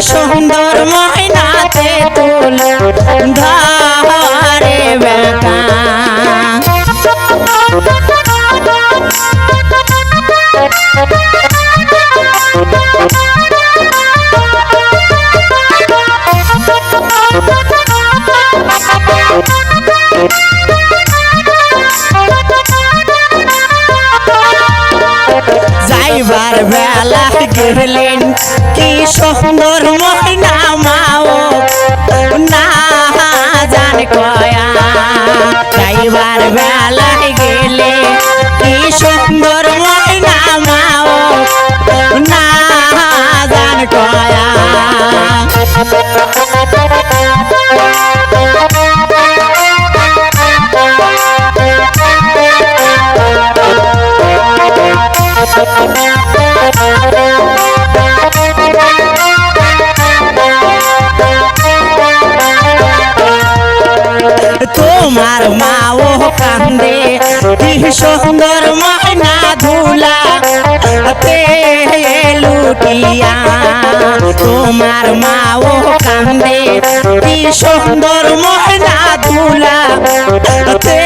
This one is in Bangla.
সুন্দর ময়নাতে তুল ধরে বেকা যাইবার বেলা গেলেন কি সুন্দর ময়না মাও না জান কয়া যাইবার বেলা গেলে কি সুন্দর ময়না মাও না জান কয়া তোমার মাও কান্দে কি সুন্দর ময়না ধুলা তে লুটিয়া তোমার মাও কান্দে কি সুন্দর ময়না ধুলা তে